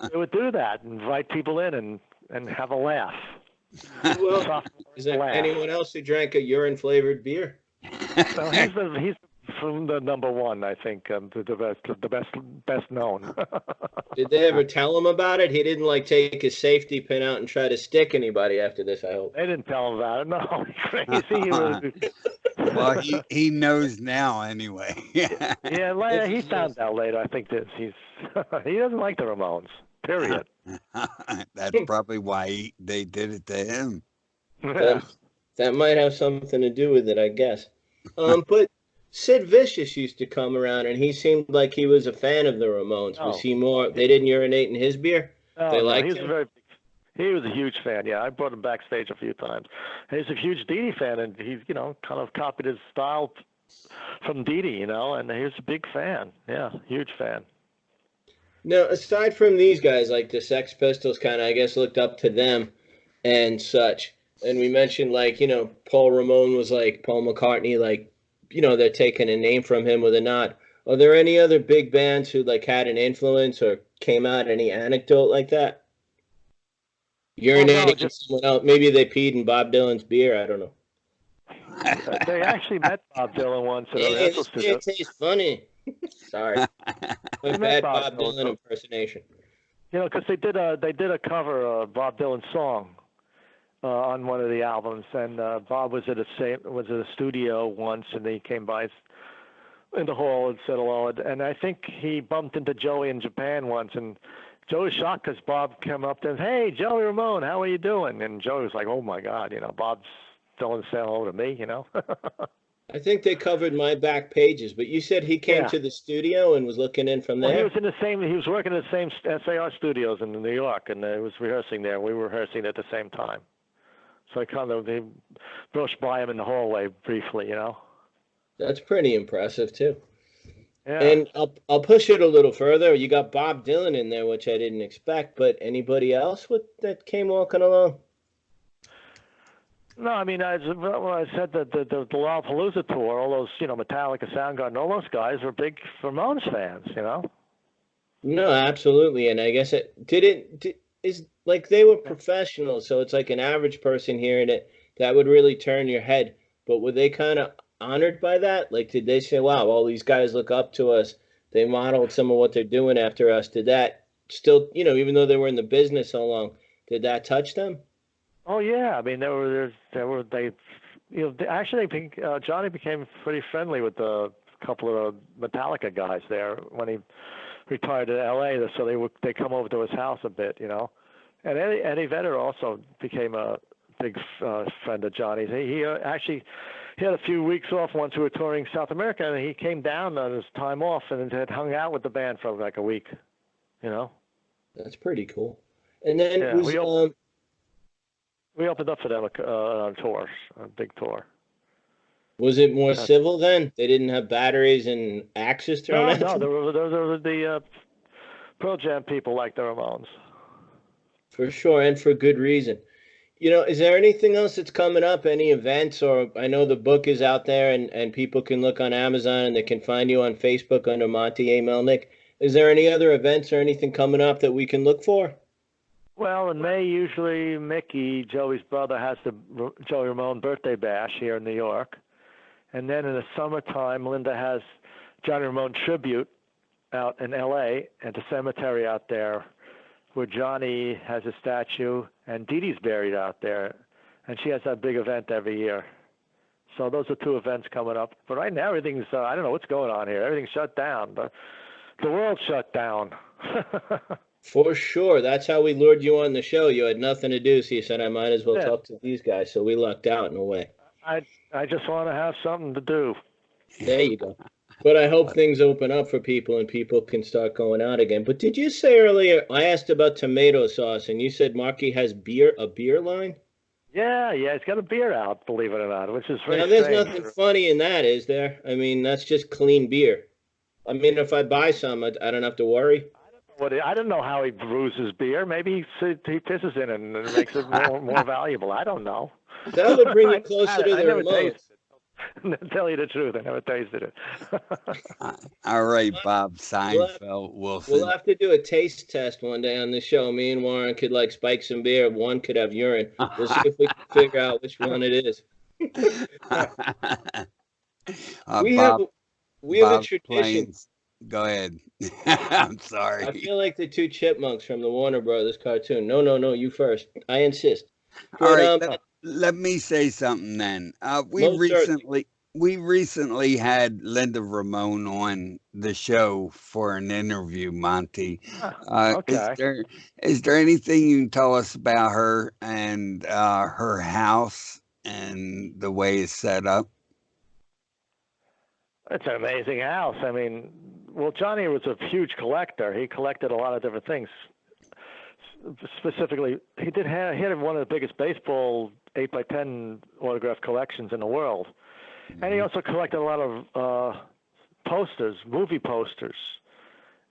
they would do that, invite people in and have a laugh. Well, is there anyone else who drank a urine-flavored beer? So he's from the number one, I think, the best known. Did they ever tell him about it? He didn't like take his safety pin out and try to stick anybody after this, I hope. They didn't tell him about it. No, crazy. Well, he knows now anyway. Yeah, he found out later. I think that he doesn't like the Ramones. Period. That's probably why they did it to him. That might have something to do with it, I guess. But Sid Vicious used to come around, and he seemed like he was a fan of the Ramones. Was he more? They didn't urinate in his beer. They liked him. He was a huge fan. Yeah, I brought him backstage a few times. He's a huge Dee Dee fan, and he's kind of copied his style from Dee Dee, and he was a big fan. Yeah, huge fan. Now, aside from these guys, like the Sex Pistols, kind of, I guess, looked up to them and such. And we mentioned, Paul Ramone was like Paul McCartney, they're taking a name from him with a nod. Are there any other big bands who had an influence or came out any anecdote like that? Urinating in someone else. Maybe they peed in Bob Dylan's beer. I don't know. They actually met Bob Dylan once at a rehearsal studio. It tastes funny. Sorry. My bad Bob Dylan impersonation. You know, because they did a cover of Bob Dylan's song on one of the albums, and Bob was at a studio once, and he came by in the hall and said hello, and I think he bumped into Joey in Japan once, and Joey was shocked because Bob came up to him, "Hey, Joey Ramone, how are you doing?" And Joey was like, "Oh my God, you know, Bob's Dylan saying hello to me, you know." I think they covered My Back Pages, but you said he came Yeah. to the studio and was looking in from Well, there? he was working in the same SAR studios in New York, and he was rehearsing there. We were rehearsing at the same time. So they brushed by him in the hallway briefly, you know. That's pretty impressive too. Yeah. And I'll push it a little further. You got Bob Dylan in there, which I didn't expect, but anybody else that came walking along? No, I mean, I said that the Lollapalooza tour, all those, you know, Metallica, Soundgarden, all those guys were big Ramones fans, you know. No, absolutely. And I guess is like they were professionals, so it's like an average person hearing it that would really turn your head. But were they kind of honored by that? Like, did they say, "Wow, all these guys look up to us. They modeled some of what they're doing after us." Did that still, even though they were in the business so long, did that touch them? Oh yeah, I mean, Johnny became pretty friendly with a couple of Metallica guys there when he retired to L.A. So they come over to his house a bit, you know. And Eddie Vedder also became a big friend of Johnny's. He actually he had a few weeks off once we were touring South America, and he came down on his time off and had hung out with the band for like a week, you know. That's pretty cool. And then Yeah, we opened up for them on tours, a big tour. was it more civil then? They didn't have batteries and axes thrown at them? No, there were the Pearl Jam people like the Ramones. For sure, and for good reason. Is there anything else that's coming up? Any events? Or I know the book is out there and people can look on Amazon and they can find you on Facebook under Monte A.Melnick. Is there any other events or anything coming up that we can look for? Well, in May, usually Mickey, Joey's brother, has the Joey Ramone birthday bash here in New York. And then in the summertime, Linda has Johnny Ramone tribute out in L.A. at the cemetery out there where Johnny has a statue and Dee Dee's buried out there. And she has that big event every year. So those are two events coming up. But right now, everything's, I don't know what's going on here. Everything's shut down. The world's shut down. For sure. That's how we lured you on the show. You had nothing to do, so you said I might as well talk to these guys. So we lucked out in a way. I just want to have something to do. There you go. But I hope things open up for people and people can start going out again. But did you say earlier, I asked about tomato sauce, and you said Marky has a beer line? Yeah, he's got a beer out, believe it or not, which is very There's strange. nothing funny in that, is there? I mean, that's just clean beer. I mean, if I buy some, I don't have to worry. I don't know how he brews his beer. Maybe he pisses in it and it makes it more valuable. I don't know. That would bring it closer to the Ramones. Tell you the truth, I never tasted it. All right, Bob Seinfeld, Wilson. We'll have to do a taste test one day on the show. Me and Warren could spike some beer. One could have urine. We'll see if we can figure out which one it is. We have a tradition. Plains. Go ahead. I'm sorry. I feel like the two chipmunks from the Warner Brothers cartoon. No, you first. I insist. But, all right, let me say something then. We recently had Linda Ramone on the show for an interview, Monty. Okay. Is there anything you can tell us about her and her house and the way it's set up? It's an amazing house. I mean, well, Johnny was a huge collector. He collected a lot of different things. Specifically, he had one of the biggest baseball 8x10 autograph collections in the world. Mm-hmm. And he also collected a lot of posters, movie posters,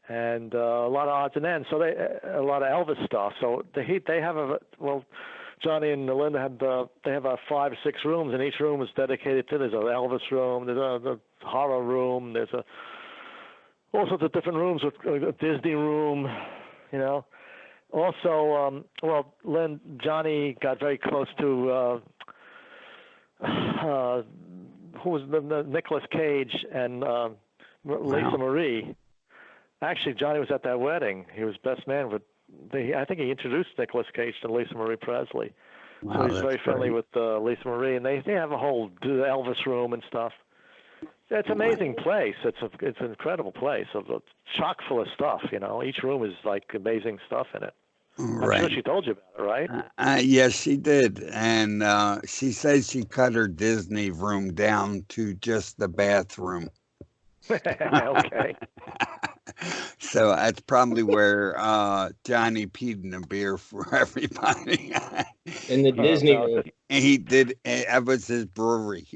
and a lot of odds and ends. So a lot of Elvis stuff. So they have Johnny and Linda have 5 or 6 rooms, and each room is dedicated to. There's an Elvis room, there's a horror room, there's all sorts of different rooms with a Disney room, you know. Also, Johnny got very close to who was Nicolas Cage and Lisa Marie. Actually, Johnny was at that wedding. He was best man with I think he introduced Nicolas Cage to Lisa Marie Presley. Wow, So he's that's very friendly great. with Lisa Marie, and they have a whole Elvis room and stuff. It's an amazing place. It's an incredible place. It's chock full of stuff. Each room is like amazing stuff in it. I'm sure she told you about it, right? Yes, she did. And she says she cut her Disney room down to just the bathroom. Okay. So that's probably where Johnny peed in the beer for everybody. In the Disney room. He did. That was his brewery.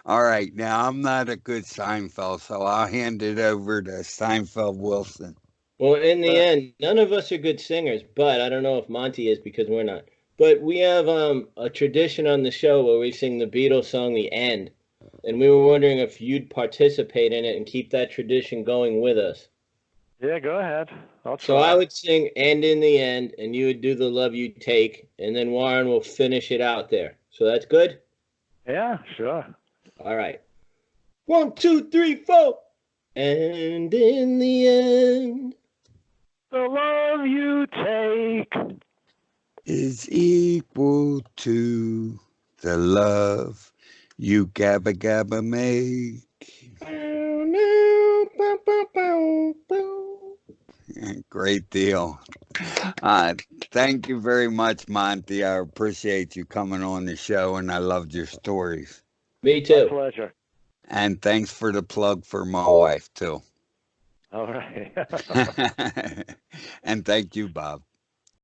All right. Now, I'm not a good Seinfeld, so I'll hand it over to Seinfeld Wilson. Well, in the end, none of us are good singers, but I don't know if Monty is because we're not. But we have a tradition on the show where we sing the Beatles song, The End. And we were wondering if you'd participate in it and keep that tradition going with us. Yeah, go ahead. I'll try. So I would sing "And in the End," and you would do "The Love You Take," and then Warren will finish it out there. So that's good? Yeah, sure. All right. 1, 2, 3, 4. And in the end, the love you take is equal to the love you gabba gabba make. Great deal. Thank you very much, Monty. I appreciate you coming on the show, and I loved your stories. Me too. My pleasure. And thanks for the plug for my wife, too. All right. And thank you, Bob.